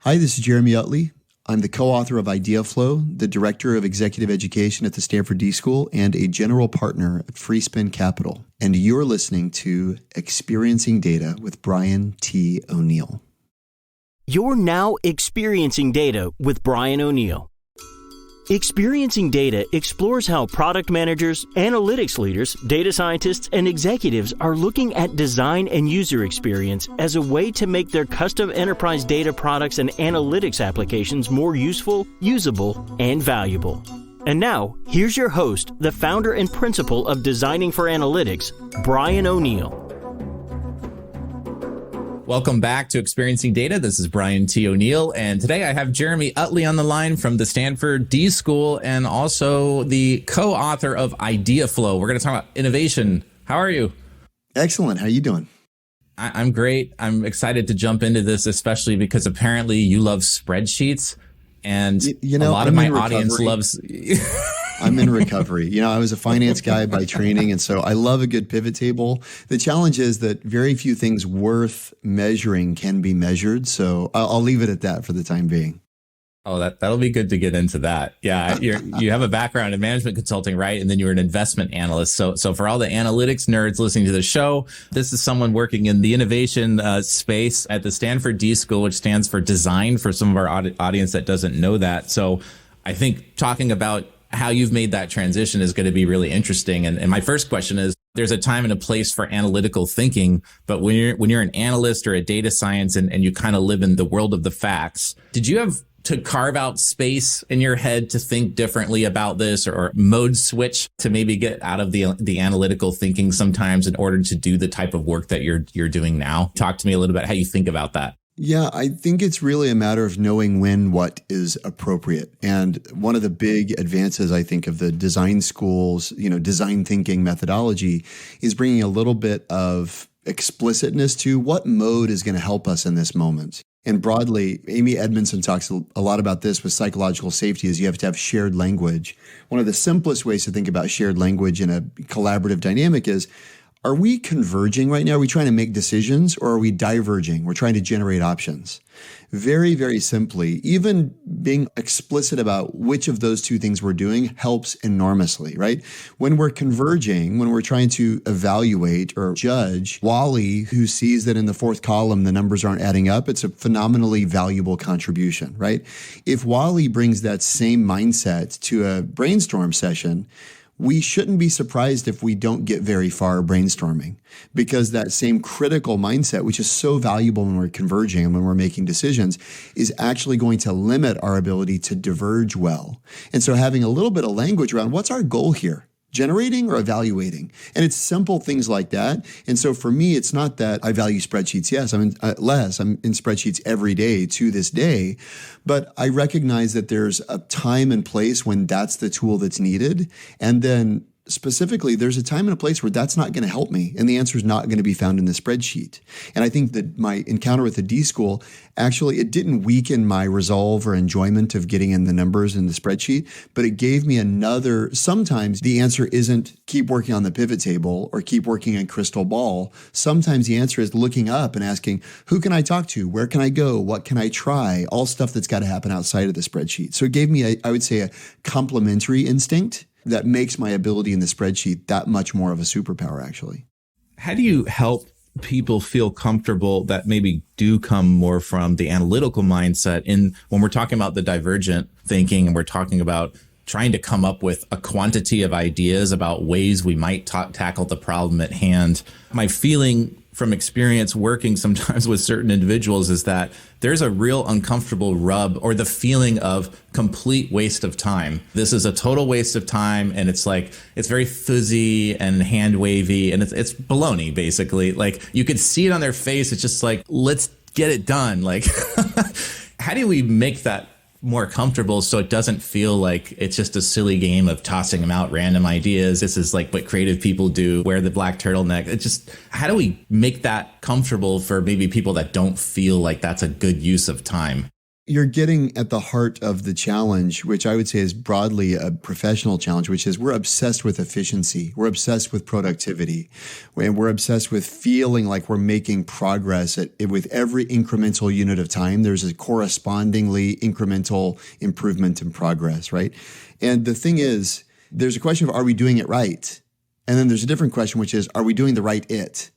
Hi, this is Jeremy Utley. I'm the co-author of Ideaflow, the director of executive education at the Stanford D.school, and a general partner at FreeSpin Capital. And you're listening to Experiencing Data with Brian T. O'Neill. You're now experiencing data with Brian O'Neill. Experiencing Data explores how product managers, analytics leaders, data scientists, and executives are looking at design and user experience as a way to make their custom enterprise data products and analytics applications more useful, usable, and valuable. And now, here's your host, the founder and principal of Designing for Analytics, Brian O'Neill. Welcome back to Experiencing Data. This is Brian T. O'Neill, and today I have Jeremy Utley on the line from the Stanford D.school and also the co-author of Ideaflow. We're going to talk about innovation. How are you? Excellent. How are you doing? I'm great. I'm excited to jump into this, especially because apparently you love spreadsheets, and a lot of my audience loves... I'm in recovery. I was a finance guy by training, and so I love a good pivot table. The challenge is that very few things worth measuring can be measured, so I'll leave it at that for the time being. Oh, that'll be good to get into that. Yeah, you have a background in management consulting, right? And then you're an investment analyst. So for all the analytics nerds listening to the show, this is someone working in the innovation space at the Stanford D.school, which stands for design for some of our audience that doesn't know that. So I think talking about how you've made that transition is going to be really interesting. And my first question is, there's a time and a place for analytical thinking, but when you're an analyst or a data science and you kind of live in the world of the facts, did you have to carve out space in your head to think differently about this, or mode switch to maybe get out of the analytical thinking sometimes in order to do the type of work that you're doing now? Talk to me a little bit how you think about that. Yeah, I think it's really a matter of knowing when what is appropriate. And one of the big advances, I think, of the design schools, design thinking methodology is bringing a little bit of explicitness to what mode is going to help us in this moment. And broadly, Amy Edmondson talks a lot about this with psychological safety, is you have to have shared language. One of the simplest ways to think about shared language in a collaborative dynamic is, are we converging right now? Are we trying to make decisions, or are we diverging? We're trying to generate options. Very, very simply, even being explicit about which of those two things we're doing helps enormously, right? When we're converging, when we're trying to evaluate or judge, Wally, who sees that in the fourth column the numbers aren't adding up, it's a phenomenally valuable contribution, right? If Wally brings that same mindset to a brainstorm session, we shouldn't be surprised if we don't get very far brainstorming, because that same critical mindset, which is so valuable when we're converging and when we're making decisions, is actually going to limit our ability to diverge well. And so having a little bit of language around what's our goal here? Generating or evaluating? And it's simple things like that. And so for me, it's not that I value spreadsheets. Yes, I'm in spreadsheets every day to this day, but I recognize that there's a time and place when that's the tool that's needed. And then specifically, there's a time and a place where that's not going to help me, and the answer is not going to be found in the spreadsheet. And I think that my encounter with the D-school, actually, it didn't weaken my resolve or enjoyment of getting in the numbers in the spreadsheet, but it gave me sometimes the answer isn't keep working on the pivot table or keep working on crystal ball. Sometimes the answer is looking up and asking, who can I talk to? Where can I go? What can I try? All stuff that's got to happen outside of the spreadsheet. So it gave me, I would say, a complementary instinct that makes my ability in the spreadsheet that much more of a superpower, actually. How do you help people feel comfortable that maybe do come more from the analytical mindset when we're talking about the divergent thinking and we're talking about trying to come up with a quantity of ideas about ways we might tackle the problem at hand? My feeling from experience working sometimes with certain individuals is that there's a real uncomfortable rub or the feeling of complete waste of time. This is a total waste of time, and it's very fuzzy and hand wavy, and it's baloney, basically. Like, you could see it on their face. It's just like, let's get it done. Like, how do we make that more comfortable so it doesn't feel like it's just a silly game of tossing them out random ideas? This is like what creative people do, wear the black turtleneck. It's just, how do we make that comfortable for maybe people that don't feel like that's a good use of time? you're getting at the heart of the challenge, which I would say is broadly a professional challenge, which is we're obsessed with efficiency. We're obsessed with productivity. And we're obsessed with feeling like we're making progress with every incremental unit of time. There's a correspondingly incremental improvement in progress, right? And the thing is, there's a question of, are we doing it right? And then there's a different question, which is, are we doing the right it?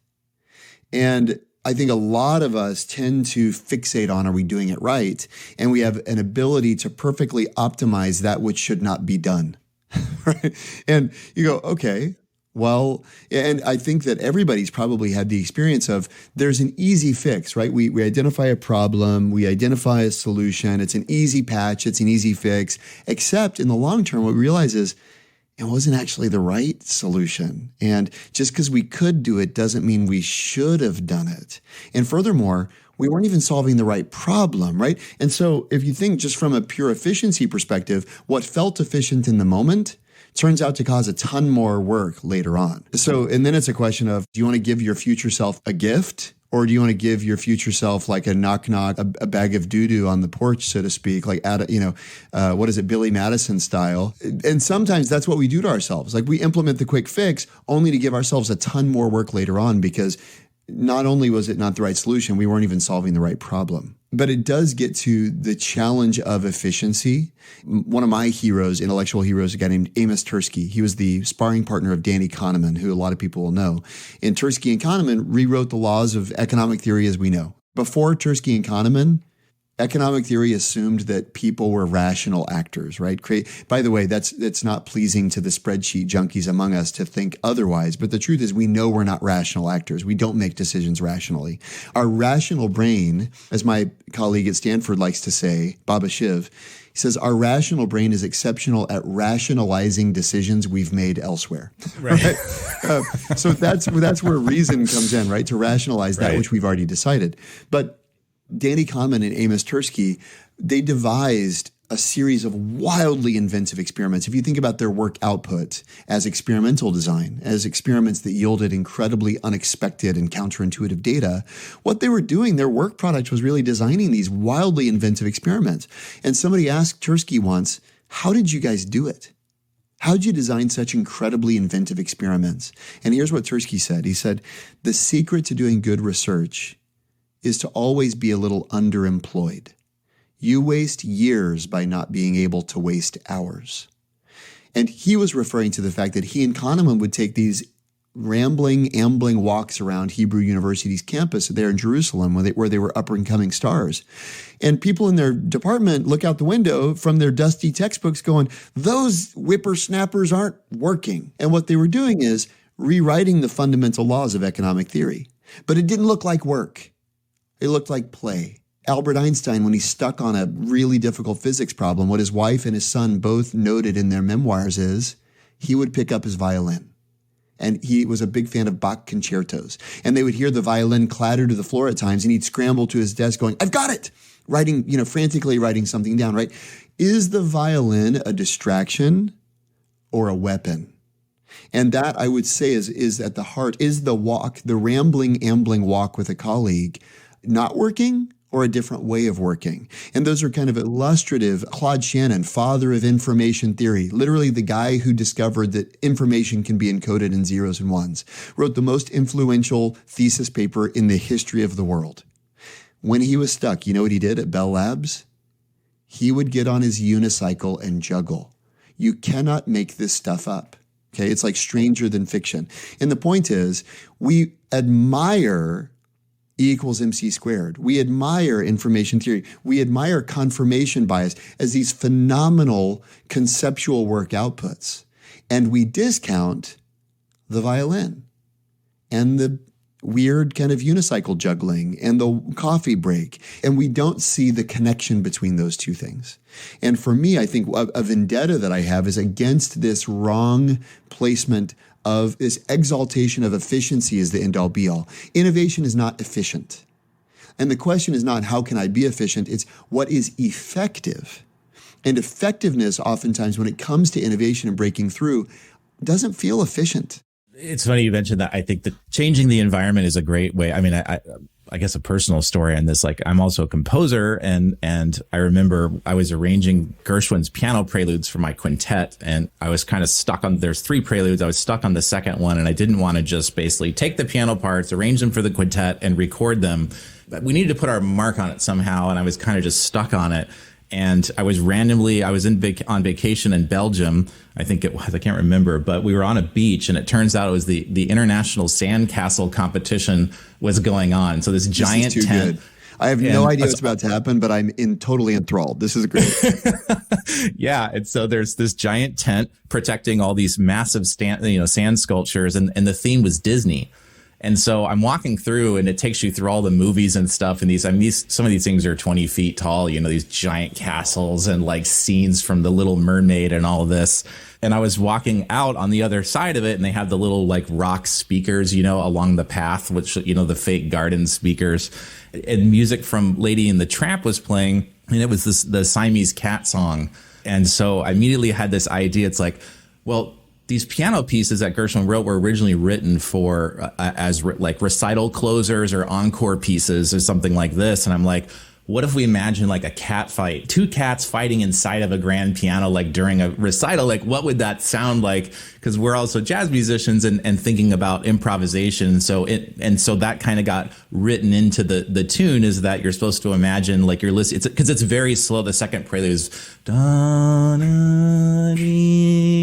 And I think a lot of us tend to fixate on, are we doing it right? And we have an ability to perfectly optimize that which should not be done, right? And you go, okay, well, and I think that everybody's probably had the experience of there's an easy fix, right? We identify a problem, we identify a solution, it's an easy patch, it's an easy fix, except in the long term, what we realize is, it wasn't actually the right solution. And just because we could do it doesn't mean we should have done it. And furthermore, we weren't even solving the right problem, right? And so if you think just from a pure efficiency perspective, what felt efficient in the moment turns out to cause a ton more work later on. So, and then it's a question of, do you want to give your future self a gift? Or do you want to give your future self like a knock-knock, a bag of doo-doo on the porch, so to speak, like what is it, Billy Madison style? And sometimes that's what we do to ourselves. Like we implement the quick fix only to give ourselves a ton more work later on because not only was it not the right solution, we weren't even solving the right problem. But it does get to the challenge of efficiency. One of my heroes, intellectual heroes, a guy named Amos Tversky. He was the sparring partner of Danny Kahneman, who a lot of people will know. And Tversky and Kahneman rewrote the laws of economic theory as we know. Before Tversky and Kahneman, economic theory assumed that people were rational actors, right? By the way, that's not pleasing to the spreadsheet junkies among us to think otherwise. But the truth is we know we're not rational actors. We don't make decisions rationally. Our rational brain, as my colleague at Stanford likes to say, Baba Shiv, he says, our rational brain is exceptional at rationalizing decisions we've made elsewhere. Right. So that's where reason comes in, right? To rationalize that which we've already decided. But Danny Kahneman and Amos Tversky, they devised a series of wildly inventive experiments. If you think about their work output as experimental design, as experiments that yielded incredibly unexpected and counterintuitive data, what they were doing, their work product was really designing these wildly inventive experiments. And somebody asked Tversky once, how did you guys do it? How did you design such incredibly inventive experiments? And here's what Tversky said. He said, the secret to doing good research is to always be a little underemployed. You waste years by not being able to waste hours. And he was referring to the fact that he and Kahneman would take these ambling walks around Hebrew University's campus there in Jerusalem where they were up-and-coming stars. And people in their department look out the window from their dusty textbooks going, those whippersnappers aren't working. And what they were doing is rewriting the fundamental laws of economic theory. But it didn't look like work. It looked like play. Albert Einstein, when he's stuck on a really difficult physics problem, what his wife and his son both noted in their memoirs is he would pick up his violin. And he was a big fan of Bach concertos. And they would hear the violin clatter to the floor at times, and he'd scramble to his desk going, I've got it! Frantically writing something down, right? Is the violin a distraction or a weapon? And that, I would say, is at the heart, is the ambling walk with a colleague not working or a different way of working? And those are kind of illustrative. Claude Shannon, father of information theory, literally the guy who discovered that information can be encoded in zeros and ones, wrote the most influential thesis paper in the history of the world. When he was stuck, you know what he did at Bell Labs? He would get on his unicycle and juggle. You cannot make this stuff up. Okay, it's like stranger than fiction. And the point is, we admire E equals MC squared. We admire information theory. We admire confirmation bias as these phenomenal conceptual work outputs. And we discount the violin and the weird kind of unicycle juggling and the coffee break. And we don't see the connection between those two things. And for me, I think a vendetta that I have is against this wrong placement of this exaltation of efficiency as the end-all be-all. Innovation is not efficient. And the question is not how can I be efficient, it's what is effective. And effectiveness oftentimes when it comes to innovation and breaking through doesn't feel efficient. It's funny you mentioned that. I think that changing the environment is a great way. I mean, I guess, a personal story on this. Like, I'm also a composer, and I remember I was arranging Gershwin's piano preludes for my quintet, and I was kind of stuck on, there's 3 preludes. I was stuck on the second one, and I didn't want to just basically take the piano parts, arrange them for the quintet, and record them. But we needed to put our mark on it somehow, and I was kind of just stuck on it. And I was on vacation in Belgium. I think it was, I can't remember, but we were on a beach, and it turns out it was the international sandcastle competition was going on. So this giant tent. Good. I have no idea what's about to happen, but I'm totally enthralled. This is great. Yeah. And so there's this giant tent protecting all these massive sand sculptures, and the theme was Disney. And so I'm walking through, and it takes you through all the movies and stuff. And some of these things are 20 feet tall, these giant castles and like scenes from The Little Mermaid and all of this. And I was walking out on the other side of it, and they have the little like rock speakers, along the path, which, the fake garden speakers, and music from Lady and the Tramp was playing. And it was the Siamese cat song. And so I immediately had this idea. It's like, well, these piano pieces that Gershwin wrote were originally written for as recital closers or encore pieces or something like this. And I'm like, what if we imagine like a cat fight, 2 cats fighting inside of a grand piano, like during a recital? Like, what would that sound like? Because we're also jazz musicians and thinking about improvisation. So that kind of got written into the tune, is that you're supposed to imagine like you're listening. Because it's very slow. The second prelude is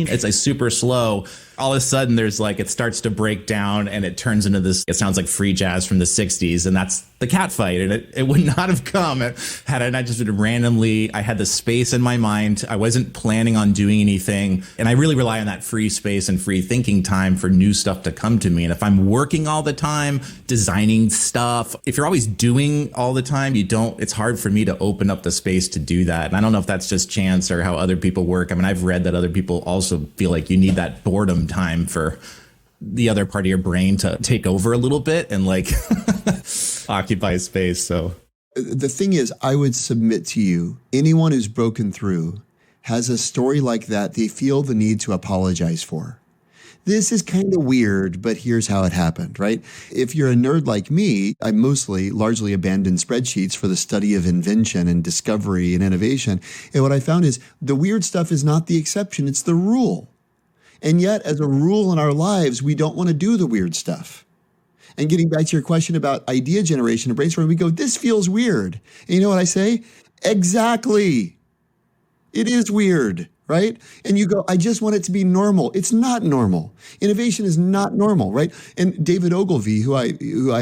it's like super slow. All of a sudden there's like, it starts to break down, and it turns into this, it sounds like free jazz from the 60s. And that's the cat fight. And it would not have come had I not just been randomly, I had the space in my mind. I wasn't planning on doing anything. And I really rely on that free space and free thinking time for new stuff to come to me. And if I'm working all the time, designing stuff, if you're always doing all the time, it's hard for me to open up the space to do that. And I don't know if that's just chance or how other people work. I mean, I've read that other people also feel like you need that boredom time for the other part of your brain to take over a little bit and like occupy space. So the thing is, I would submit to you, anyone who's broken through has a story like that they feel the need to apologize for. This is kind of weird, but here's how it happened, right? If you're a nerd like me, I largely abandoned spreadsheets for the study of invention and discovery and innovation. And what I found is the weird stuff is not the exception, it's the rule. And yet, as a rule in our lives, we don't want to do the weird stuff. And getting back to your question about idea generation and brainstorming, we go, this feels weird. And you know what I say? Exactly. It is weird, right? And you go, I just want it to be normal. It's not normal. Innovation is not normal, right? And David Ogilvy, who I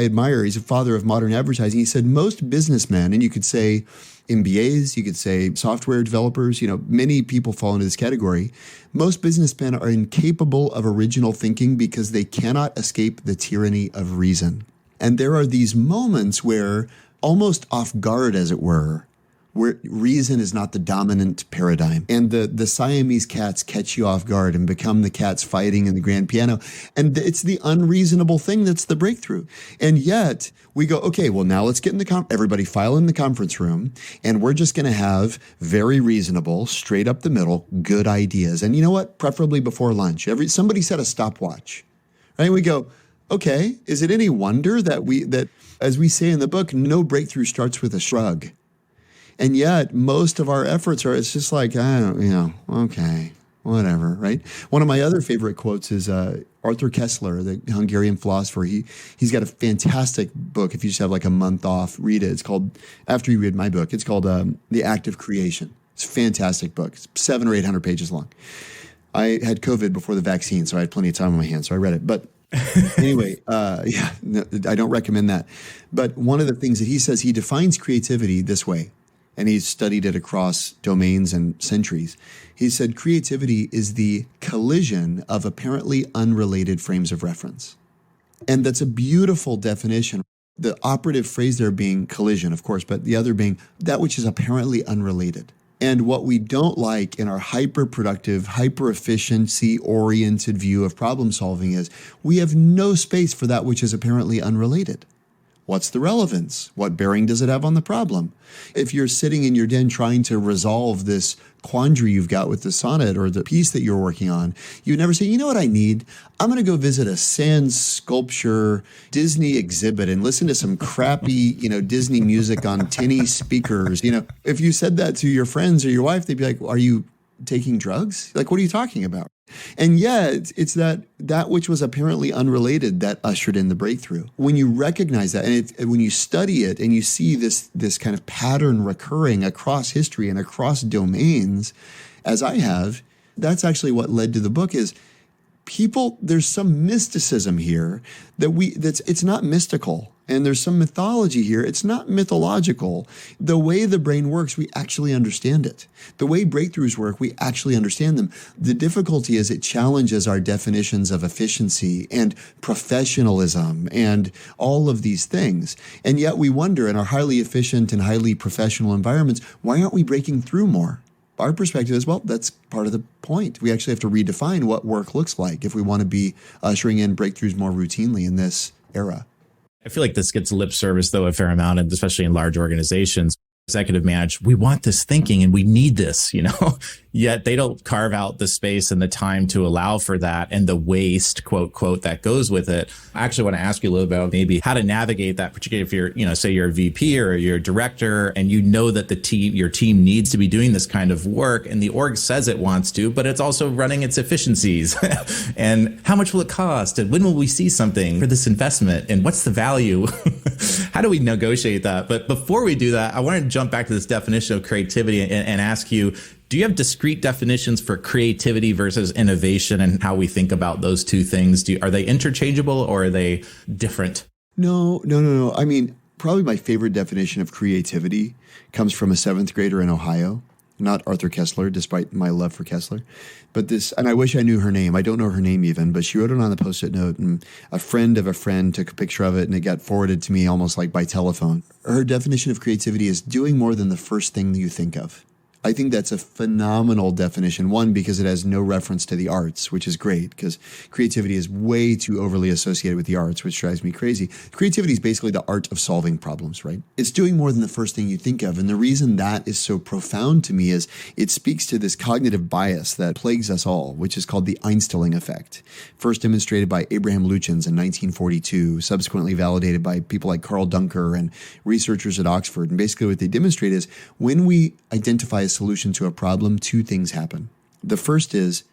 admire, he's a father of modern advertising. He said most businessmen, and you could say MBAs, you could say software developers, many people fall into this category. Most businessmen are incapable of original thinking because they cannot escape the tyranny of reason. And there are these moments where, almost off guard, as it were, where reason is not the dominant paradigm. And the Siamese cats catch you off guard and become the cats fighting in the grand piano. And it's the unreasonable thing that's the breakthrough. And yet we go, okay, well, now let's get in everybody file in the conference room, and we're just going to have very reasonable, straight up the middle, good ideas. And you know what? Preferably before lunch. Somebody set a stopwatch, right? We go, okay, is it any wonder that as we say in the book, no breakthrough starts with a shrug? And yet, most of our efforts it's just like, okay, whatever, right? One of my other favorite quotes is Arthur Koestler, the Hungarian philosopher. He's got a fantastic book. If you just have like a month off, read it. It's called, after you read my book, it's called The Act of Creation. It's a fantastic book. It's 700 or 800 pages long. I had COVID before the vaccine, so I had plenty of time on my hands, so I read it. But anyway, I don't recommend that. But one of the things that he says, he defines creativity this way, and he's studied it across domains and centuries. He said creativity is the collision of apparently unrelated frames of reference. And that's a beautiful definition. The operative phrase there being collision, of course, but the other being that which is apparently unrelated. And what we don't like in our hyper-productive, hyper-efficiency-oriented view of problem solving is we have no space for that which is apparently unrelated. What's the relevance? What bearing does it have on the problem? If you're sitting in your den trying to resolve this quandary you've got with the sonnet or the piece that you're working on, you never say, you know what I need? I'm going to go visit a sand sculpture Disney exhibit and listen to some crappy, Disney music on tinny speakers. If you said that to your friends or your wife, they'd be like, are you taking drugs? Like, what are you talking about? And yet, it's that which was apparently unrelated that ushered in the breakthrough. When you recognize that, and when you study it and you see this kind of pattern recurring across history and across domains, as I have, that's actually what led to the book is there's some mysticism here it's not mystical. And there's some mythology here. It's not mythological. The way the brain works, we actually understand it. The way breakthroughs work, we actually understand them. The difficulty is it challenges our definitions of efficiency and professionalism and all of these things. And yet we wonder in our highly efficient and highly professional environments, why aren't we breaking through more? Our perspective is, well, that's part of the point. We actually have to redefine what work looks like if we want to be ushering in breakthroughs more routinely in this era. I feel like this gets lip service, though, a fair amount, and especially in large organizations. Executive managed, we want this thinking and we need this, yet they don't carve out the space and the time to allow for that and the waste, quote, that goes with it. I actually want to ask you a little bit about maybe how to navigate that, particularly if you're, say you're a VP or you're a director and you know that your team needs to be doing this kind of work and the org says it wants to, but it's also running its efficiencies. And how much will it cost? And when will we see something for this investment? And what's the value? How do we negotiate that? But before we do that, I want to jump back to this definition of creativity and ask you, do you have discrete definitions for creativity versus innovation and how we think about those two things? Are they interchangeable or are they different? No. I mean, probably my favorite definition of creativity comes from a seventh grader in Ohio. Not Arthur Kessler, despite my love for Kessler. But and I wish I knew her name. I don't know her name even, but she wrote it on the Post-it note, and a friend of a friend took a picture of it, and it got forwarded to me almost like by telephone. Her definition of creativity is doing more than the first thing you think of. I think that's a phenomenal definition. One, because it has no reference to the arts, which is great because creativity is way too overly associated with the arts, which drives me crazy. Creativity is basically the art of solving problems, right? It's doing more than the first thing you think of. And the reason that is so profound to me is it speaks to this cognitive bias that plagues us all, which is called the Einstilling effect. First demonstrated by Abraham Lutyens in 1942, subsequently validated by people like Carl Duncker and researchers at Oxford. And basically what they demonstrate is when we identify a solution to a problem, two things happen. The first is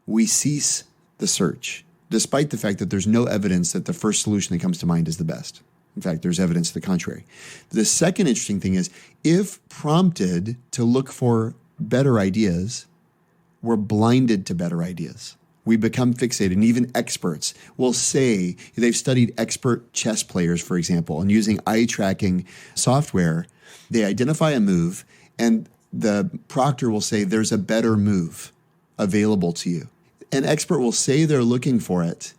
we cease the search, despite the fact that there's no evidence that the first solution that comes to mind is the best. In fact, there's evidence to the contrary. The second interesting thing is if prompted to look for better ideas, we're blinded to better ideas. We become fixated, and even experts will say they've studied expert chess players, for example, and using eye tracking software, they identify a move and the proctor will say there's a better move available to you. An expert will say they're looking for it,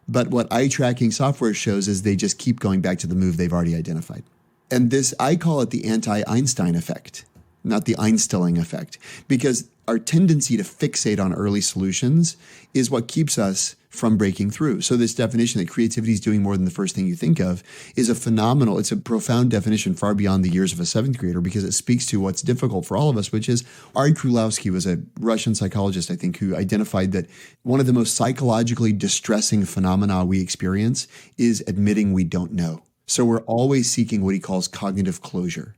but what eye tracking software shows is they just keep going back to the move they've already identified. And this, I call it the anti-Einstein effect, not the Einstilling effect, because our tendency to fixate on early solutions is what keeps us from breaking through. So this definition that creativity is doing more than the first thing you think of is it's a profound definition far beyond the years of a seventh grader because it speaks to what's difficult for all of us, which is Ari Krulowski was a Russian psychologist, I think, who identified that one of the most psychologically distressing phenomena we experience is admitting we don't know. So we're always seeking what he calls cognitive closure.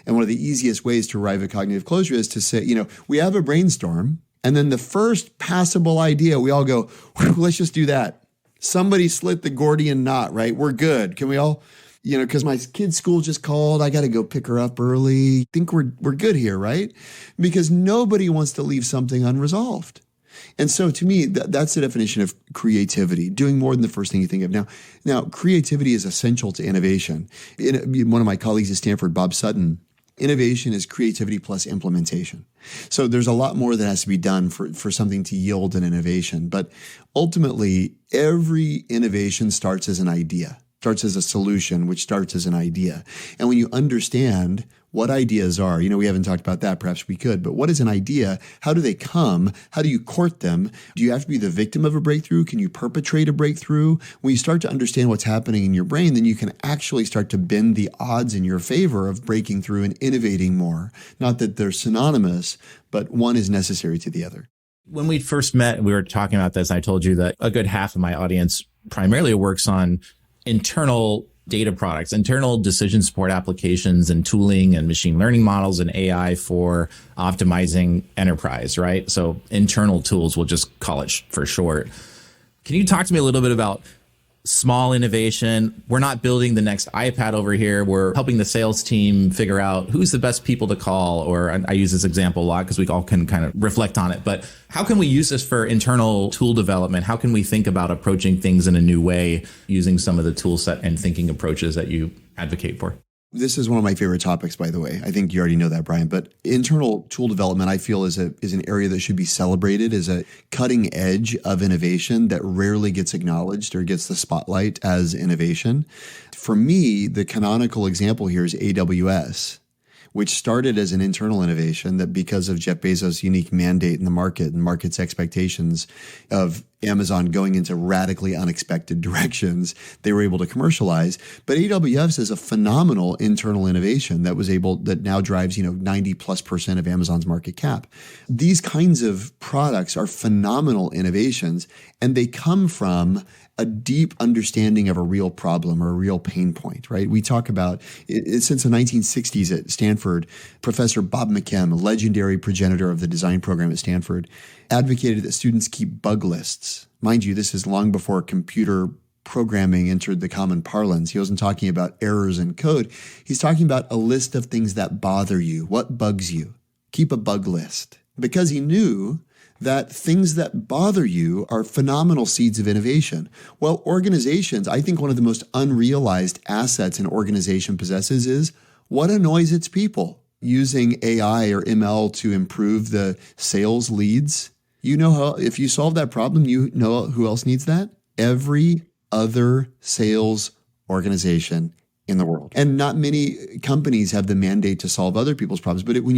And one of the easiest ways to arrive at cognitive closure is to say, we have a brainstorm, and then the first passable idea, we all go, let's just do that. Somebody slit the Gordian knot, right? We're good. Can we all, because my kid's school just called, I got to go pick her up early. Think we're good here, right? Because nobody wants to leave something unresolved. And so to me, that's the definition of creativity, doing more than the first thing you think of. Now, creativity is essential to innovation. One of my colleagues at Stanford, Bob Sutton, innovation is creativity plus implementation. So there's a lot more that has to be done for something to yield an innovation. But ultimately, every innovation starts as an idea. starts as a solution, which starts as an idea. And when you understand what ideas are, we haven't talked about that, perhaps we could, but what is an idea? How do they come? How do you court them? Do you have to be the victim of a breakthrough? Can you perpetrate a breakthrough? When you start to understand what's happening in your brain, then you can actually start to bend the odds in your favor of breaking through and innovating more. Not that they're synonymous, but one is necessary to the other. When we first met, we were talking about this. I told you that a good half of my audience primarily works on internal data products, internal decision support applications and tooling and machine learning models and AI for optimizing enterprise, right? So internal tools, we'll just call it for short. Can you talk to me a little bit about small innovation? We're not building the next iPad over here. We're helping the sales team figure out who's the best people to call. Or I use this example a lot because we all can kind of reflect on it. But how can we use this for internal tool development? How can we think about approaching things in a new way using some of the tool set and thinking approaches that you advocate for? This is one of my favorite topics, by the way. I think you already know that, Brian. But internal tool development, I feel, is an area that should be celebrated as a cutting edge of innovation that rarely gets acknowledged or gets the spotlight as innovation. For me, the canonical example here is AWS, which started as an internal innovation that, because of Jeff Bezos' unique mandate in the market and market's expectations of Amazon going into radically unexpected directions, they were able to commercialize. But AWS is a phenomenal internal innovation that now drives, 90+% of Amazon's market cap. These kinds of products are phenomenal innovations, and they come from a deep understanding of a real problem or a real pain point, right? We talk about it since the 1960s at Stanford. Professor Bob McKim, a legendary progenitor of the design program at Stanford, advocated that students keep bug lists. Mind you, this is long before computer programming entered the common parlance. He wasn't talking about errors in code. He's talking about a list of things that bother you. What bugs you? Keep a bug list. Because he knew that things that bother you are phenomenal seeds of innovation. Well, organizations, I think one of the most unrealized assets an organization possesses is what annoys its people. Using AI or ML to improve the sales leads, if you solve that problem, you know who else needs that? Every other sales organization in the world. And not many companies have the mandate to solve other people's problems. But when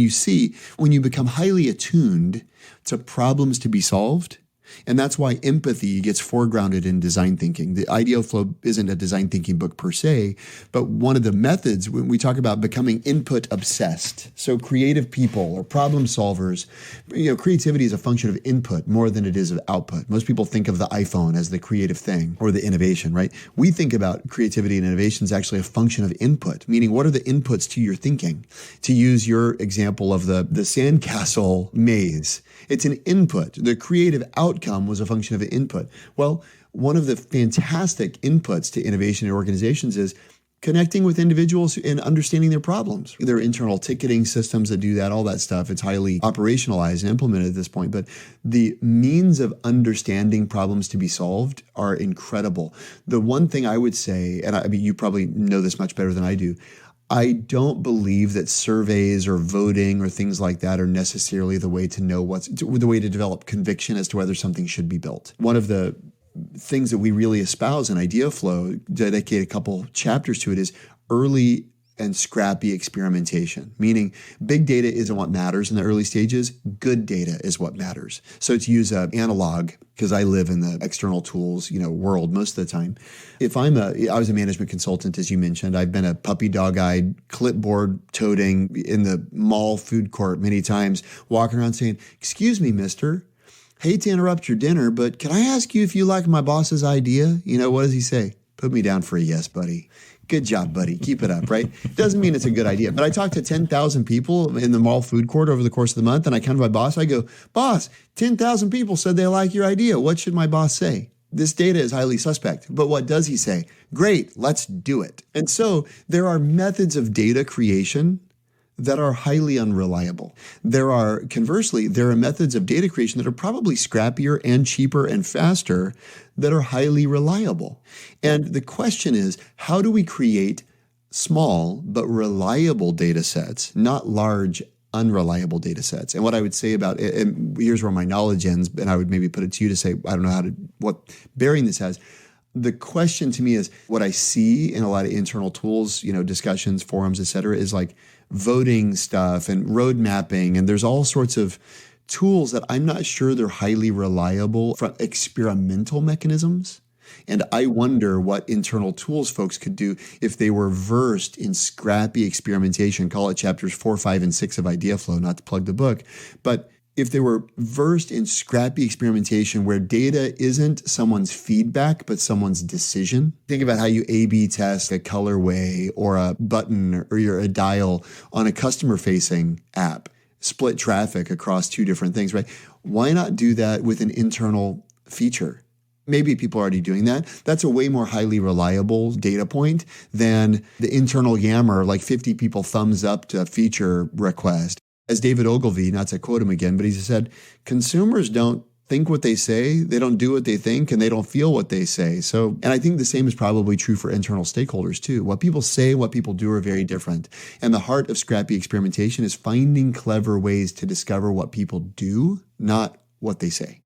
you become highly attuned to problems to be solved, and that's why empathy gets foregrounded in design thinking. The Ideaflow isn't a design thinking book per se, but one of the methods when we talk about becoming input obsessed. So creative people or problem solvers, creativity is a function of input more than it is of output. Most people think of the iPhone as the creative thing or the innovation, right? We think about creativity and innovation as actually a function of input, meaning what are the inputs to your thinking? To use your example of the sandcastle maze, it's an input. The creative outcome was a function of an input. Well, one of the fantastic inputs to innovation in organizations is connecting with individuals and understanding their problems. There are internal ticketing systems that do that, all that stuff. It's highly operationalized and implemented at this point, but the means of understanding problems to be solved are incredible. The one thing I would say, and I mean, you probably know this much better than I do, I don't believe that surveys or voting or things like that are necessarily the way to know the way to develop conviction as to whether something should be built. One of the things that we really espouse in Ideaflow, dedicate a couple chapters to it, is early and scrappy experimentation, meaning big data isn't what matters in the early stages. Good data is what matters. So to use an analog, because I live in the external tools, world most of the time. If I was a management consultant, as you mentioned, I've been a puppy dog-eyed, clipboard toting in the mall food court many times, walking around saying, "Excuse me, mister, hate to interrupt your dinner, but can I ask you if you like my boss's idea?" What does he say? "Put me down for a yes, buddy." Good job, buddy. Keep it up, right? Doesn't mean it's a good idea. But I talked to 10,000 people in the mall food court over the course of the month, and I come to my boss. I go, "Boss, 10,000 people said they like your idea. What should my boss say?" This data is highly suspect. But what does he say? "Great, let's do it." And so there are methods of data creation that are highly unreliable. Conversely, there are methods of data creation that are probably scrappier and cheaper and faster that are highly reliable. And the question is, how do we create small but reliable data sets, not large, unreliable data sets? And what I would say about it, and here's where my knowledge ends, and I would maybe put it to you to say, I don't know what bearing this has. the question to me is what I see in a lot of internal tools, discussions, forums, et cetera, is like voting stuff and road mapping. And there's all sorts of tools that I'm not sure they're highly reliable from experimental mechanisms. And I wonder what internal tools folks could do if they were versed in scrappy experimentation, call it chapters 4, 5, and 6 of Ideaflow, not to plug the book. But if they were versed in scrappy experimentation where data isn't someone's feedback, but someone's decision. Think about how you A/B test a colorway or a button or a dial on a customer-facing app, split traffic across two different things, right? Why not do that with an internal feature? Maybe people are already doing that. That's a way more highly reliable data point than the internal yammer, like 50 people thumbs up to a feature request. As David Ogilvy, not to quote him again, but he said, consumers don't think what they say, they don't do what they think, and they don't feel what they say. So, and I think the same is probably true for internal stakeholders too. What people say, what people do are very different. And the heart of scrappy experimentation is finding clever ways to discover what people do, not what they say.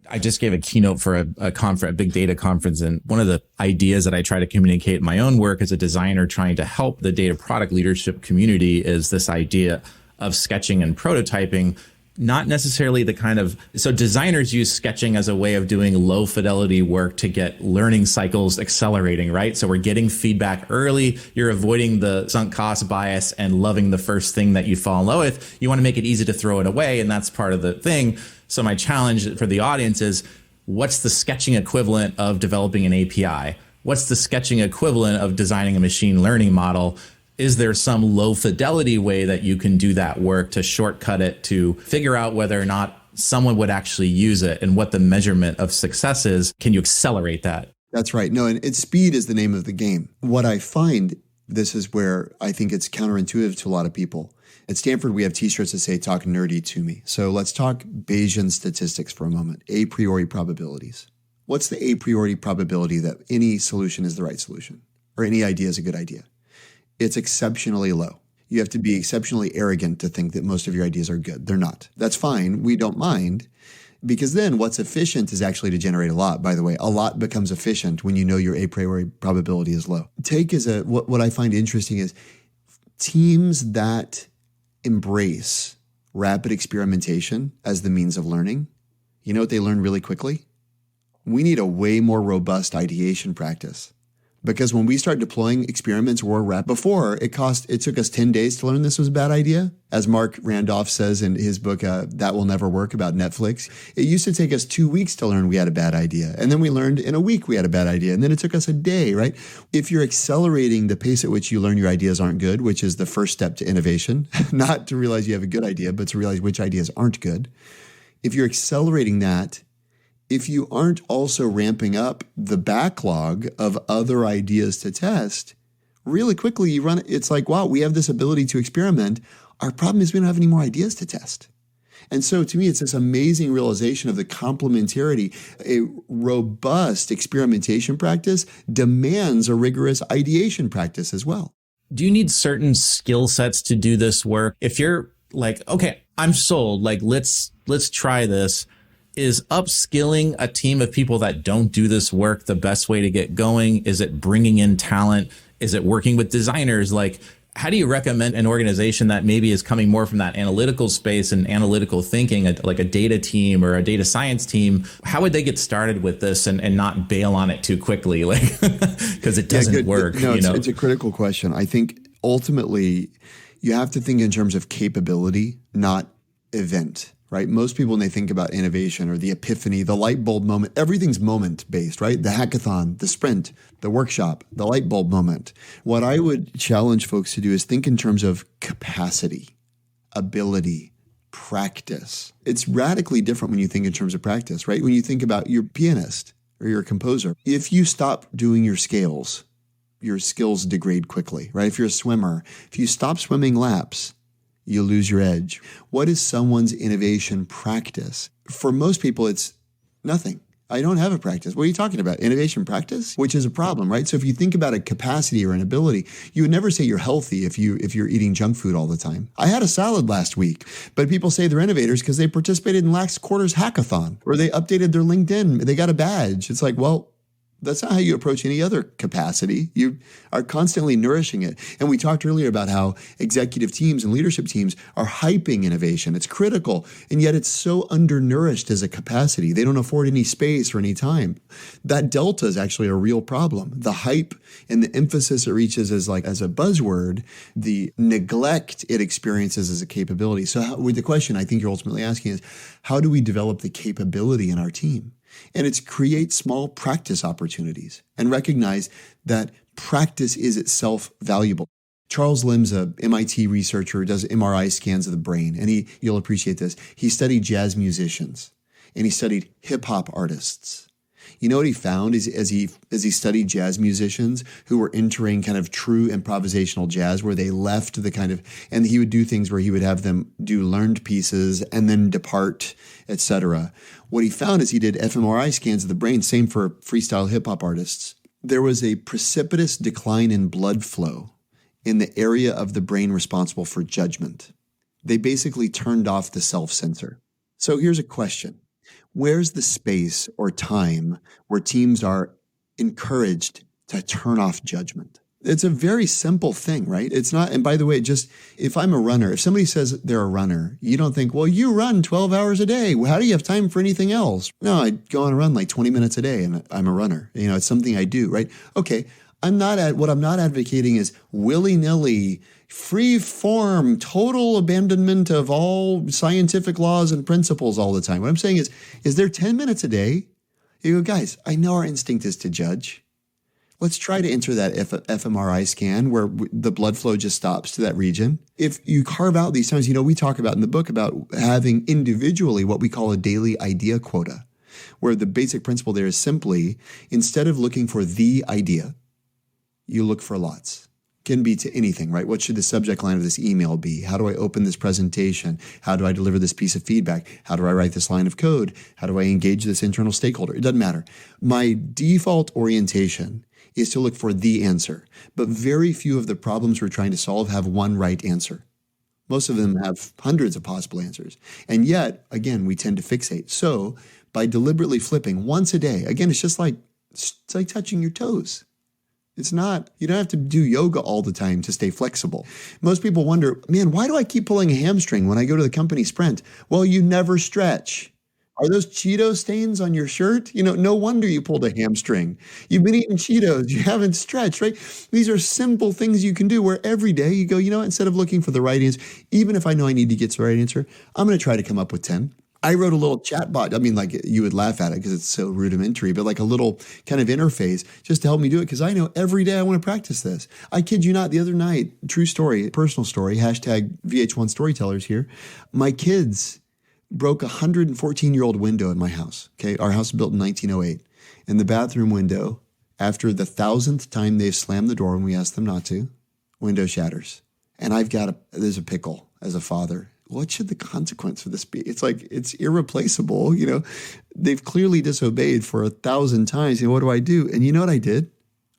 I just gave a keynote for a conference, a big data conference. And one of the ideas that I try to communicate in my own work as a designer trying to help the data product leadership community is this idea of sketching and prototyping, not necessarily the kind of, so designers use sketching as a way of doing low fidelity work to get learning cycles accelerating, right? So we're getting feedback early. You're avoiding the sunk cost bias and loving the first thing that you fall in love with. You want to make it easy to throw it away. And that's part of the thing. So my challenge for the audience is, what's the sketching equivalent of developing an API? What's the sketching equivalent of designing a machine learning model? Is there some low fidelity way that you can do that work to shortcut it to figure out whether or not someone would actually use it and what the measurement of success is? Can you accelerate that? That's right. No, and speed is the name of the game. What I find, this is where I think it's counterintuitive to a lot of people. At Stanford, we have t-shirts that say, talk nerdy to me. So let's talk Bayesian statistics for a moment, a priori probabilities. What's the a priori probability that any solution is the right solution or any idea is a good idea? It's exceptionally low. You have to be exceptionally arrogant to think that most of your ideas are good. They're not. That's fine. We don't mind, because then what's efficient is actually to generate a lot. By the way, a lot becomes efficient when you know your a priori probability is low. Take as what I find interesting is teams that embrace rapid experimentation as the means of learning. You know what they learn really quickly? We need a way more robust ideation practice. Because when we start deploying experiments more rapid, before it took us 10 days to learn this was a bad idea. As Mark Randolph says in his book, That Will Never Work, about Netflix, it used to take us 2 weeks to learn we had a bad idea. And then we learned in a week we had a bad idea. And then it took us a day, right? If you're accelerating the pace at which you learn your ideas aren't good, which is the first step to innovation, not to realize you have a good idea, but to realize which ideas aren't good. If you're accelerating that, if you aren't also ramping up the backlog of other ideas to test, really quickly you run, it's like, wow, we have this ability to experiment. Our problem is we don't have any more ideas to test. And so to me, it's this amazing realization of the complementarity. A robust experimentation practice demands a rigorous ideation practice as well. Do you need certain skill sets to do this work? If you're like, okay, I'm sold, like, let's try this. Is upskilling a team of people that don't do this work the best way to get going? Is it bringing in talent? Is it working with designers? Like, how do you recommend an organization that maybe is coming more from that analytical space and analytical thinking, like a data team or a data science team? How would they get started with this and not bail on it too quickly? Like, because it doesn't work. No, it's a critical question. I think ultimately you have to think in terms of capability, not event. Right? Most people, when they think about innovation or the epiphany, the light bulb moment, everything's moment based, right? The hackathon, the sprint, the workshop, the light bulb moment. What I would challenge folks to do is think in terms of capacity, ability, practice. It's radically different when you think in terms of practice, right? When you think about your pianist or your composer, if you stop doing your scales, your skills degrade quickly, right? If you're a swimmer, if you stop swimming laps, you lose your edge. What is someone's innovation practice? For most people, it's nothing. I don't have a practice. What are you talking about? Innovation practice? Which is a problem, right? So if you think about a capacity or an ability, you would never say you're healthy if you're eating junk food all the time. I had a salad last week, but people say they're innovators because they participated in last quarter's hackathon or they updated their LinkedIn. They got a badge. It's like, well, That's not how you approach any other capacity. You are constantly nourishing it. And we talked earlier about how executive teams and leadership teams are hyping innovation. It's critical, and yet it's so undernourished as a capacity. They don't afford any space or any time. That delta is actually a real problem. The hype and the emphasis it reaches as a buzzword, the neglect it experiences as a capability. So with the question I think you're ultimately asking is, how do we develop the capability in our team? And it's create small practice opportunities and recognize that practice is itself valuable. Charles Lim's a MIT researcher who does MRI scans of the brain. And you'll appreciate this. He studied jazz musicians and he studied hip hop artists. You know what he found is as he studied jazz musicians who were entering kind of true improvisational jazz, where they left and he would do things where he would have them do learned pieces and then depart, etc. What he found is he did fMRI scans of the brain, same for freestyle hip hop artists. There was a precipitous decline in blood flow in the area of the brain responsible for judgment. They basically turned off the self-censor. So here's a question. Where's the space or time where teams are encouraged to turn off judgment? It's a very simple thing, right? It's not, and by the way, just if I'm a runner, if somebody says they're a runner, you don't think, well, you run 12 hours a day. How do you have time for anything else? No, I go on a run like 20 minutes a day and I'm a runner. It's something I do, right? Okay. What I'm not advocating is willy-nilly, free form, total abandonment of all scientific laws and principles all the time. What I'm saying is there 10 minutes a day? You go, guys, I know our instinct is to judge. Let's try to enter that fMRI scan where the blood flow just stops to that region. If you carve out these times, we talk about in the book about having individually what we call a daily idea quota, where the basic principle there is simply, instead of looking for the idea, you look for lots. Can be to anything, right? What should the subject line of this email be? How do I open this presentation? How do I deliver this piece of feedback? How do I write this line of code? How do I engage this internal stakeholder? It doesn't matter. My default orientation is to look for the answer, but very few of the problems we're trying to solve have one right answer. Most of them have hundreds of possible answers. And yet, again, we tend to fixate. So by deliberately flipping once a day, again, it's like touching your toes. It's not, you don't have to do yoga all the time to stay flexible. Most people wonder, man, why do I keep pulling a hamstring when I go to the company sprint? Well, you never stretch. Are those Cheeto stains on your shirt? No wonder you pulled a hamstring. You've been eating Cheetos. You haven't stretched, right? These are simple things you can do where every day you go, instead of looking for the right answer, even if I know I need to get to the right answer, I'm going to try to come up with 10. I wrote a little chat bot. You would laugh at it because it's so rudimentary, but like a little kind of interface just to help me do it because I know every day I want to practice this. I kid you not, the other night, true story, personal story, hashtag VH1 storytellers here. My kids broke a 114-year-old window in my house. Okay, our house was built in 1908. And the bathroom window, after the 1,000th time they've slammed the door when we asked them not to, window shatters. And there's a pickle as a father. What should the consequence of this be? It's irreplaceable. They've clearly disobeyed for 1,000 times. What do I do? And you know what I did?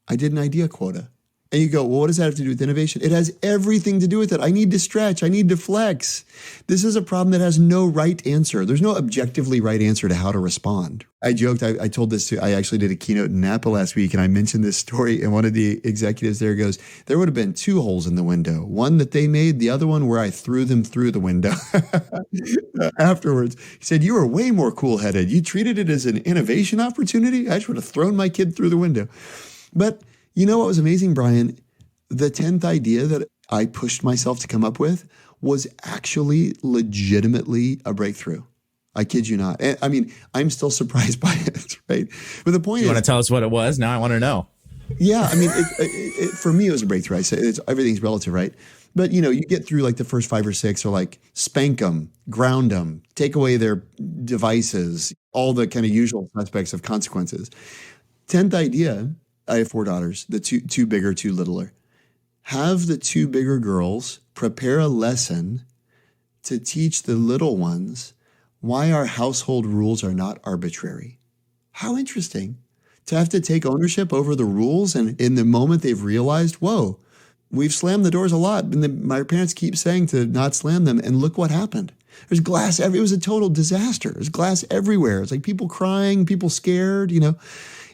I did an idea quota. And you go, well, what does that have to do with innovation? It has everything to do with it. I need to stretch. I need to flex. This is a problem that has no right answer. There's no objectively right answer to how to respond. I joked. I told this I actually did a keynote in Napa last week, and I mentioned this story, and one of the executives there goes, there would have been 2 holes in the window. One that they made, the other one where I threw them through the window. Afterwards, he said, you were way more cool-headed. You treated it as an innovation opportunity? I just would have thrown my kid through the window. But you know what was amazing, Brian? The 10th idea that I pushed myself to come up with was actually legitimately a breakthrough. I kid you not. I'm still surprised by it, right? But the point is... You want to tell us what it was? Now I want to know. Yeah, for me, it was a breakthrough. I say everything's relative, right? But, you get through like the first 5 or 6 are like spank them, ground them, take away their devices, all the kind of usual suspects of consequences. 10th idea... I have 4 daughters, the two bigger, 2 littler. Have the 2 bigger girls prepare a lesson to teach the little ones why our household rules are not arbitrary. How interesting to have to take ownership over the rules. And in the moment they've realized, whoa, we've slammed the doors a lot. And my parents keep saying to not slam them. And look what happened. There's glass. It was a total disaster. There's glass everywhere. It's like people crying, people scared,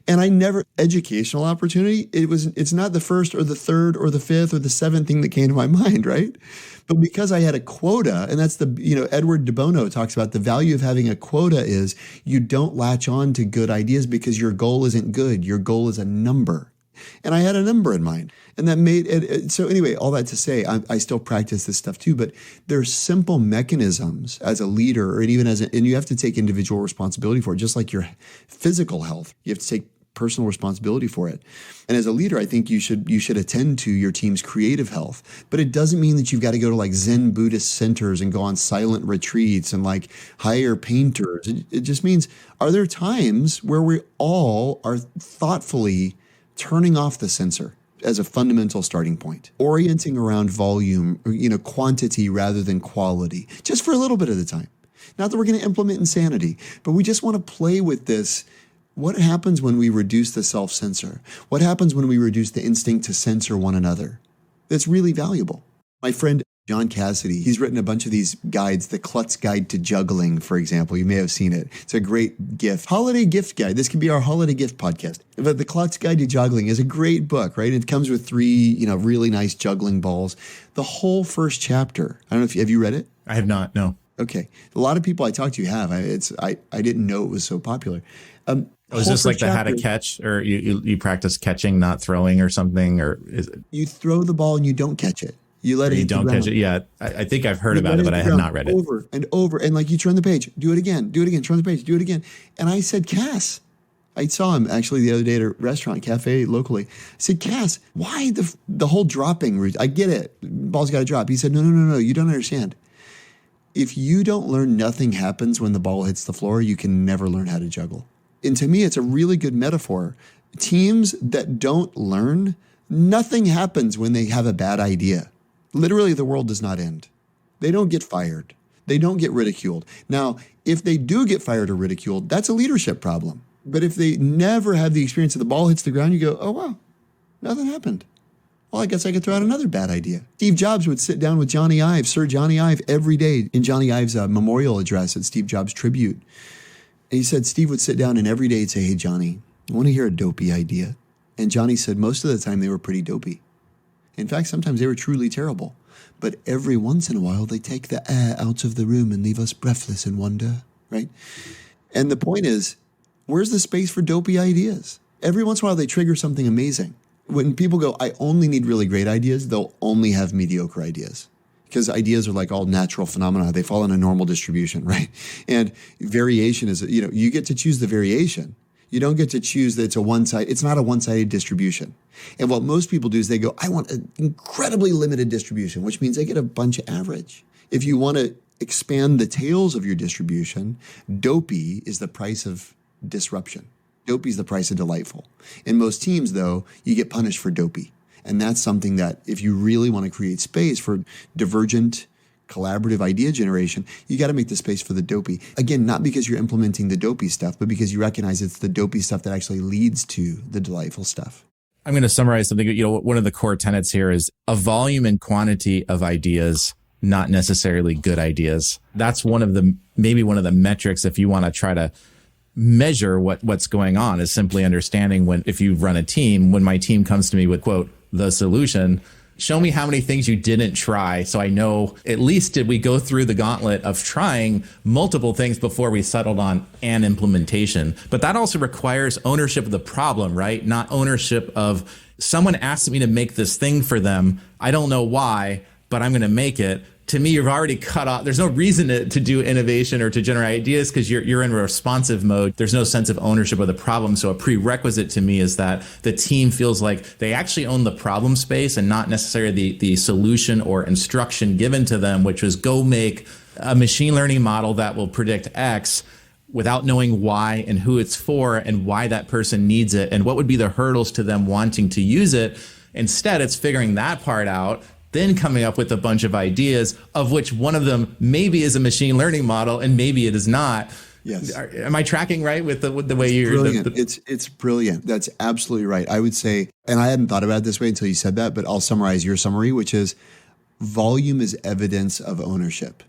And I never, educational opportunity, it's not the first or the third or the fifth or the seventh thing that came to my mind, right? But because I had a quota, and that's Edward de Bono talks about the value of having a quota is you don't latch on to good ideas because your goal isn't good. Your goal is a number. And I had a number in mind. And that made it. So anyway, all that to say, I still practice this stuff too, but there's simple mechanisms as a leader, and even and you have to take individual responsibility for it, just like your physical health. You have to take personal responsibility for it. And as a leader, I think you should attend to your team's creative health. But it doesn't mean that you've got to go to like Zen Buddhist centers and go on silent retreats and like hire painters. It just means, are there times where we all are thoughtfully turning off the sensor as a fundamental starting point, orienting around volume, quantity rather than quality, just for a little bit of the time? Not that we're going to implement insanity, but we just want to play with this. What happens when we reduce the self-censor? What happens when we reduce the instinct to censor one another? That's really valuable. My friend John Cassidy, he's written a bunch of these guides, the Klutz Guide to Juggling, for example. You may have seen it. It's a great gift. Holiday gift guide. This could be our holiday gift podcast. But the Klutz Guide to Juggling is a great book, right? It comes with 3, really nice juggling balls. The whole first chapter. I don't know have you read it? I have not, no. Okay. A lot of people I talk to have. I didn't know it was so popular. Is this like the how to catch, or you practice catching, not throwing or something? Or is it? You throw the ball and you don't catch it. You let it hit the ground. You don't catch it. Yeah. I think I've heard about it, but I have not read it. Over and over. And like you turn the page, do it again, turn the page, do it again. And I said, Cass, I saw him actually the other day at a restaurant, cafe locally. I said, Cass, why the whole dropping route? I get it. Ball's got to drop. He said, no. You don't understand. If you don't learn nothing happens when the ball hits the floor, you can never learn how to juggle. And to me, it's a really good metaphor. Teams that don't learn, nothing happens when they have a bad idea. Literally, the world does not end. They don't get fired. They don't get ridiculed. Now, if they do get fired or ridiculed, that's a leadership problem. But if they never have the experience of the ball hits the ground, you go, oh, wow, nothing happened. Well, I guess I could throw out another bad idea. Steve Jobs would sit down with Johnny Ive, Sir Johnny Ive, every day in Johnny Ive's memorial address at Steve Jobs Tribute. And he said Steve would sit down and every day he'd say, hey, Johnny, I want to hear a dopey idea. And Johnny said most of the time they were pretty dopey. In fact, sometimes they were truly terrible. But every once in a while, they take the air out of the room and leave us breathless in wonder, right? And the point is, where's the space for dopey ideas? Every once in a while, they trigger something amazing. When people go, I only need really great ideas, they'll only have mediocre ideas. Because ideas are like all natural phenomena. They fall in a normal distribution, right? And variation is, you get to choose the variation. You don't get to choose that it's not a one-sided distribution. And what most people do is they go, I want an incredibly limited distribution, which means they get a bunch of average. If you want to expand the tails of your distribution, dopey is the price of disruption. Dopey is the price of delightful. In most teams, though, you get punished for dopey. And that's something that if you really want to create space for divergent, collaborative idea generation, you got to make the space for the dopey. Again, not because you're implementing the dopey stuff, but because you recognize it's the dopey stuff that actually leads to the delightful stuff. I'm going to summarize something. One of the core tenets here is a volume and quantity of ideas, not necessarily good ideas. That's maybe one of the metrics if you want to try to measure what's going on, is simply understanding if you run a team, when my team comes to me with, quote, the solution, show me how many things you didn't try so I know at least did we go through the gauntlet of trying multiple things before we settled on an implementation. But that also requires ownership of the problem, right? Not ownership of someone asked me to make this thing for them. I don't know why, but I'm going to make it. To me, you've already cut off. There's no reason to do innovation or to generate ideas because you're in responsive mode. There's no sense of ownership of the problem. So a prerequisite to me is that the team feels like they actually own the problem space and not necessarily the solution or instruction given to them, which was go make a machine learning model that will predict X without knowing why and who it's for and why that person needs it and what would be the hurdles to them wanting to use it. Instead, it's figuring that part out, then coming up with a bunch of ideas, of which one of them maybe is a machine learning model and maybe it is not. Yes. Am I tracking right with the way you're? Brilliant. It's brilliant. That's absolutely right. I would say, and I hadn't thought about it this way until you said that, but I'll summarize your summary, which is volume is evidence of ownership.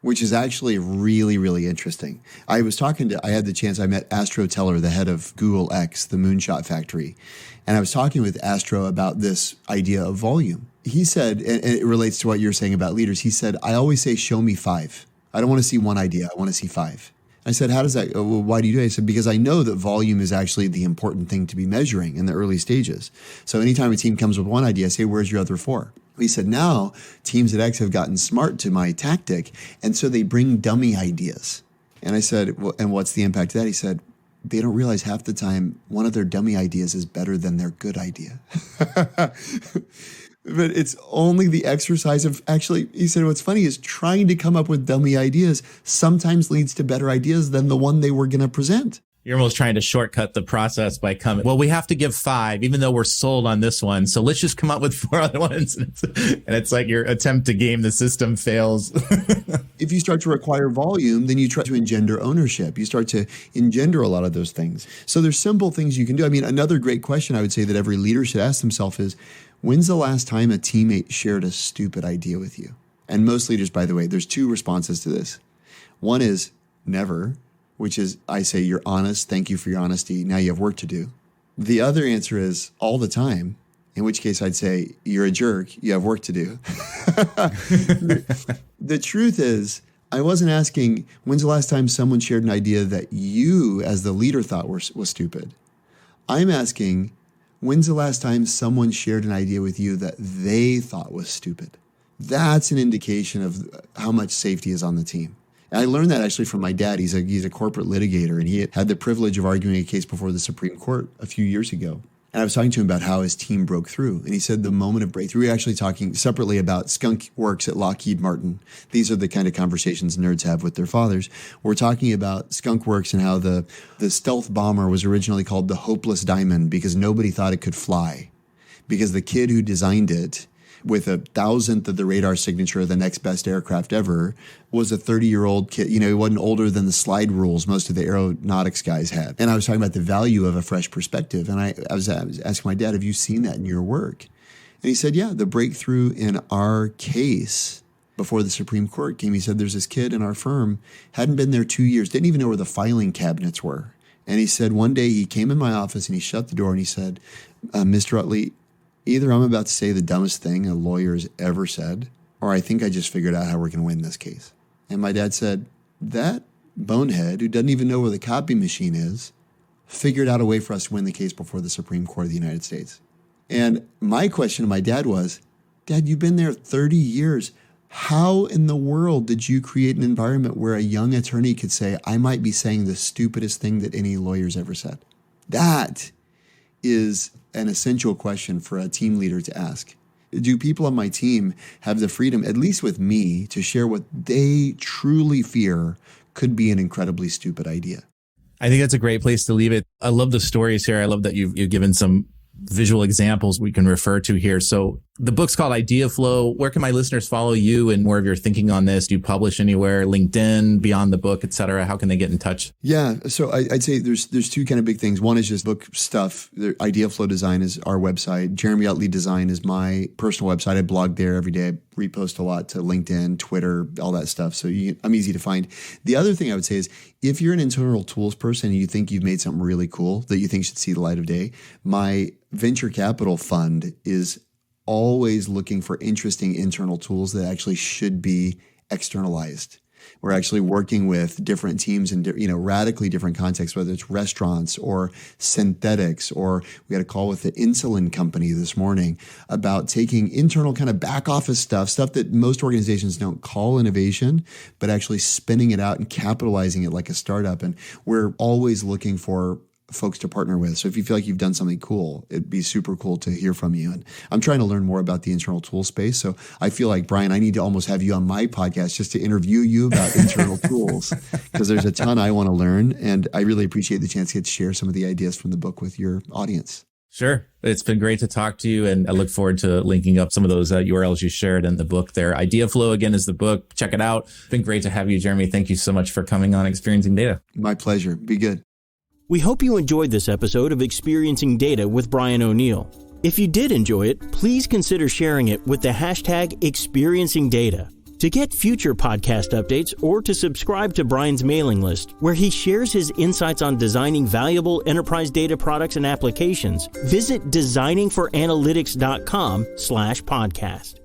which is actually really, really interesting. I met Astro Teller, the head of Google X, the Moonshot Factory. And I was talking with Astro about this idea of volume. He said, and it relates to what you're saying about leaders, he said, I always say, show me 5. I don't want to see one idea. I want to see 5. I said, how does that, well, why do you do it? I said, because I know that volume is actually the important thing to be measuring in the early stages. So anytime a team comes with one idea, I say, where's your other 4? He said, now teams at X have gotten smart to my tactic, and so they bring dummy ideas. And I said, well, and what's the impact of that? He said, they don't realize half the time one of their dummy ideas is better than their good idea. But it's only the exercise of actually, he said, what's funny is trying to come up with dummy ideas sometimes leads to better ideas than the one they were going to present. You're almost trying to shortcut the process by coming, well, we have to give 5, even though we're sold on this one. So let's just come up with 4 other ones. And it's like your attempt to game the system fails. If you start to require volume, then you try to engender ownership. You start to engender a lot of those things. So there's simple things you can do. I mean, another great question I would say that every leader should ask themselves is, when's the last time a teammate shared a stupid idea with you? And most leaders, by the way, there's 2 responses to this. One is never, which is I say, you're honest. Thank you for your honesty. Now you have work to do. The other answer is all the time, in which case I'd say, you're a jerk. You have work to do. The truth is, I wasn't asking, when's the last time someone shared an idea that you as the leader thought was stupid? I'm asking, when's the last time someone shared an idea with you that they thought was stupid? That's an indication of how much safety is on the team. And I learned that actually from my dad. He's a corporate litigator, and he had the privilege of arguing a case before the Supreme Court a few years ago. And I was talking to him about how his team broke through. And he said the moment of breakthrough, we were actually talking separately about skunk works at Lockheed Martin. These are the kind of conversations nerds have with their fathers. We're talking about skunk works and how the stealth bomber was originally called the Hopeless Diamond because nobody thought it could fly. Because the kid who designed it with 1,000th of the radar signature of the next best aircraft ever was a 30-year-old kid. You know, he wasn't older than the slide rules most of the aeronautics guys had. And I was talking about the value of a fresh perspective. And I was asking my dad, have you seen that in your work? And he said, yeah, the breakthrough in our case before the Supreme Court came, he said, there's this kid in our firm, hadn't been there 2 years, didn't even know where the filing cabinets were. And he said, one day he came in my office and he shut the door and he said, Mr. Utley, either I'm about to say the dumbest thing a lawyer has ever said, or I think I just figured out how we're going to win this case. And my dad said, that bonehead who doesn't even know where the copy machine is figured out a way for us to win the case before the Supreme Court of the United States. And my question to my dad was, Dad, you've been there 30 years. How in the world did you create an environment where a young attorney could say, I might be saying the stupidest thing that any lawyer's ever said? That is an essential question for a team leader to ask. Do people on my team have the freedom, at least with me, to share what they truly fear could be an incredibly stupid idea? I think that's a great place to leave it. I love the stories here. I love that you've given some visual examples we can refer to here. So the book's called Ideaflow. Where can my listeners follow you and more of your thinking on this? Do you publish anywhere? LinkedIn, beyond the book, et cetera? How can they get in touch? Yeah. So I'd say there's 2 kind of big things. One is just book stuff. Ideaflow Design is our website. Jeremy Utley Design is my personal website. I blog there every day. I repost a lot to LinkedIn, Twitter, all that stuff. So I'm easy to find. The other thing I would say is if you're an internal tools person and you think you've made something really cool that you think should see the light of day, my venture capital fund is always looking for interesting internal tools that actually should be externalized. We're actually working with different teams in radically different contexts, whether it's restaurants or synthetics, or we had a call with the insulin company this morning about taking internal kind of back office stuff that most organizations don't call innovation, but actually spinning it out and capitalizing it like a startup. And we're always looking for folks to partner with. So if you feel like you've done something cool, it'd be super cool to hear from you. And I'm trying to learn more about the internal tool space. So I feel like, Brian, I need to almost have you on my podcast just to interview you about internal tools, because there's a ton I want to learn. And I really appreciate the chance to get to share some of the ideas from the book with your audience. Sure. It's been great to talk to you. And I look forward to linking up some of those URLs you shared in the book there. Ideaflow, again, is the book. Check it out. It's been great to have you, Jeremy. Thank you so much for coming on Experiencing Data. My pleasure. Be good. We hope you enjoyed this episode of Experiencing Data with Brian O'Neill. If you did enjoy it, please consider sharing it with the hashtag ExperiencingData. To get future podcast updates or to subscribe to Brian's mailing list, where he shares his insights on designing valuable enterprise data products and applications, visit designingforanalytics.com/podcast.